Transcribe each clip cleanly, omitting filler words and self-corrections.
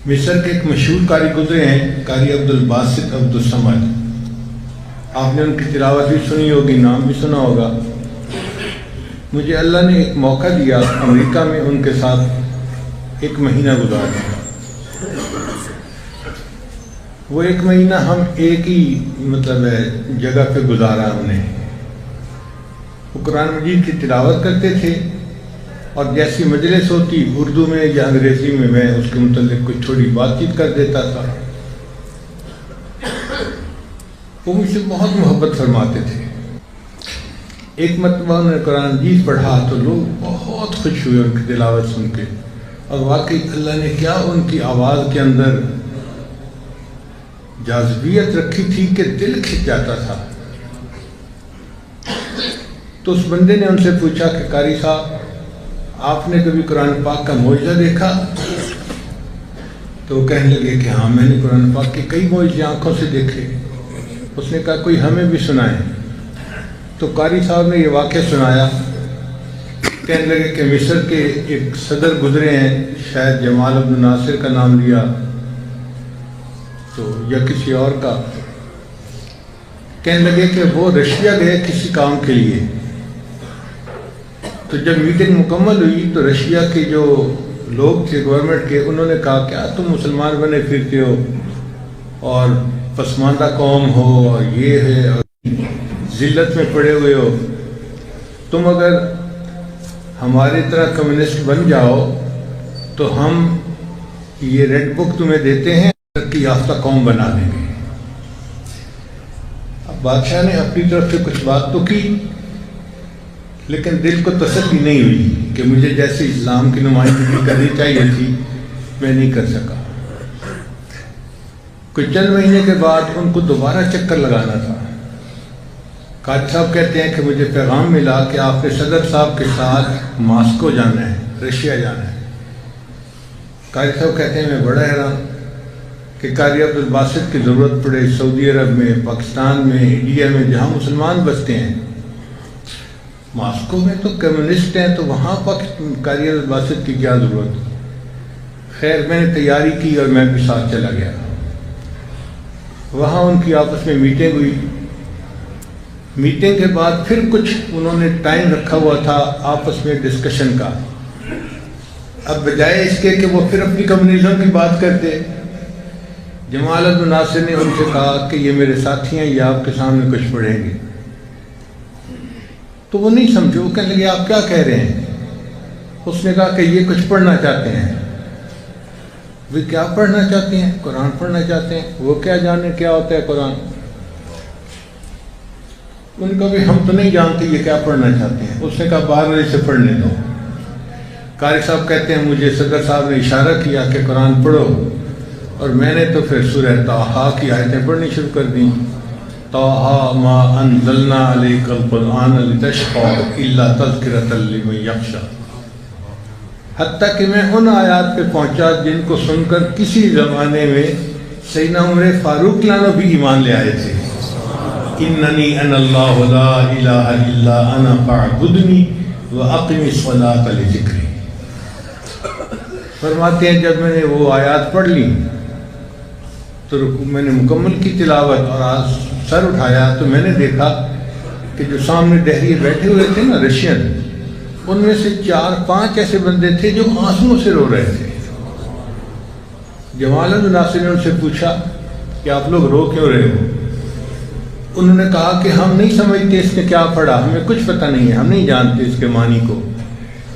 مصر کے ایک مشہور قاری گزرے ہیں، قاری عبدالباسط عبدالصمد. آپ نے ان کی تلاوت بھی سنی ہوگی، نام بھی سنا ہوگا. مجھے اللہ نے ایک موقع دیا امریکہ میں ان کے ساتھ 1 مہینہ گزارا. وہ 1 مہینہ ہم ایک ہی جگہ پہ گزارا ہم نے. وہ قرآن مجید کی تلاوت کرتے تھے اور جیسی مجلس ہوتی اردو میں یا انگریزی میں میں اس کے متعلق کچھ تھوڑی بات چیت کر دیتا تھا. وہ مجھ سے بہت محبت فرماتے تھے. ایک مرتبہ انہوں نے قرآن مجید پڑھا تو لوگ بہت خوش ہوئے ان کی تلاوت سن کے، اور واقعی اللہ نے کیا ان کی آواز کے اندر جاذبیت رکھی تھی کہ دل کھنچ جاتا تھا. تو اس بندے نے ان سے پوچھا کہ قاری صاحب، آپ نے کبھی قرآن پاک کا معجزہ دیکھا؟ تو وہ کہنے لگے کہ ہاں، میں نے قرآن پاک کے کئی معجزے آنکھوں سے دیکھے. اس نے کہا کوئی ہمیں بھی سنائے. تو قاری صاحب نے یہ واقعہ سنایا. کہنے لگے کہ مصر کے ایک صدر گزرے ہیں، شاید جمال عبد الناصر کا نام لیا تو یا کسی اور کا. کہنے لگے کہ وہ رشیا گئے کسی کام کے لیے. تو جب میٹنگ مکمل ہوئی تو رشیا کے جو لوگ تھے گورنمنٹ کے، انہوں نے کہا کیا تم مسلمان بنے پھرتے ہو اور پسماندہ قوم ہو اور یہ ہے اور ذلت میں پڑے ہوئے ہو، تم اگر ہماری طرح کمیونسٹ بن جاؤ تو ہم یہ ریڈ بک تمہیں دیتے ہیں، ترقی یافتہ قوم بنا دیں گے. اب بادشاہ نے اپنی طرف سے کچھ بات تو کی، لیکن دل کو تسلی نہیں ہوئی کہ مجھے جیسے اسلام کی نمائندگی کرنی چاہیے تھی میں نہیں کر سکا. کچھ چند مہینے کے بعد ان کو دوبارہ چکر لگانا تھا. قاری صاحب کہتے ہیں کہ مجھے پیغام ملا کہ آپ نے صدر صاحب کے ساتھ ماسکو جانا ہے، رشیا جانا ہے. قاری صاحب کہتے ہیں میں بڑا حیران کہ قاری عبدالباسط کی ضرورت پڑے سعودی عرب میں، پاکستان میں، انڈیا میں جہاں مسلمان بستے ہیں. ماسکو میں تو کمیونسٹ ہیں تو وہاں قاری عبدالباسط کی کیا ضرورت. خیر میں نے تیاری کی اور میں بھی ساتھ چلا گیا. وہاں ان کی آپس میں میٹنگ ہوئی. میٹنگ کے بعد پھر کچھ انہوں نے ٹائم رکھا ہوا تھا آپس میں ڈسکشن کا. اب بجائے اس کے کہ وہ پھر اپنی کمیونزم کی بات کرتے، جمال عبد الناصر نے ان سے کہا کہ یہ میرے ساتھی ہیں، یہ آپ کے سامنے کچھ پڑھیں گے. تو وہ نہیں سمجھے. وہ کہنے لگے آپ کیا کہہ رہے ہیں؟ اس نے کہا کہ یہ کچھ پڑھنا چاہتے ہیں. وہ کیا پڑھنا چاہتے ہیں؟ قرآن پڑھنا چاہتے ہیں. وہ کیا جانے کیا ہوتا ہے قرآن. ان کا بھی ہم تو نہیں جانتے یہ کیا پڑھنا چاہتے ہیں. اس نے کہا 12 بجے سے پڑھنے دو. قاری صاحب کہتے ہیں مجھے صدر صاحب نے اشارہ کیا کہ قرآن پڑھو، اور میں نے تو پھر سورہ طٰہٰ کی آیتیں پڑھنی شروع کر دیں. طٰہٰ ما انزلنا علیک القرآن لتشقیٰ الا تذکرۃ لمن یخشیٰ. حتیٰ کہ میں ان آیات پہ پہنچا جن کو سن کر کسی زمانے میں سیدنا عمر فاروق لانو بھی ایمان لے آئے تھے. اننی انا اللہ لا الہ الا انا فاعبدنی واقم الصلاۃ لذکری. فرماتے ہیں جب میں نے وہ آیات پڑھ لی تو میں نے مکمل کی تلاوت اور سر اٹھایا تو میں نے دیکھا کہ جو سامنے دہریے بیٹھے ہوئے تھے نا رشین، ان میں سے 4-5 ایسے بندے تھے جو آنسوؤں سے رو رہے تھے. جمال عبد الناصر نے ان سے پوچھا کہ آپ لوگ رو کیوں رہے ہو؟ انہوں نے کہا کہ ہم نہیں سمجھتے اس نے کیا پڑھا، ہمیں کچھ پتہ نہیں ہے، ہم نہیں جانتے اس کے معنی کو،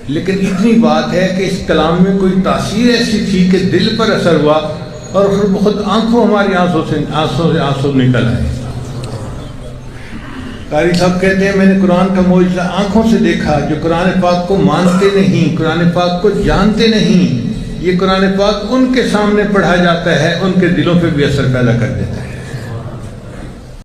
لیکن اتنی بات ہے کہ اس کلام میں کوئی تاثیر ایسی تھی کہ دل پر اثر ہوا اور خود آنکھوں ہماری آنسوں سے آنسو نکل آئے. قاری صاحب کہتے ہیں میں نے قرآن کا معجزہ آنکھوں سے دیکھا. جو قرآن پاک کو مانتے نہیں، قرآن پاک کو جانتے نہیں، یہ قرآن پاک ان کے سامنے پڑھا جاتا ہے، ان کے دلوں پہ بھی اثر پیدا کر دیتا ہے.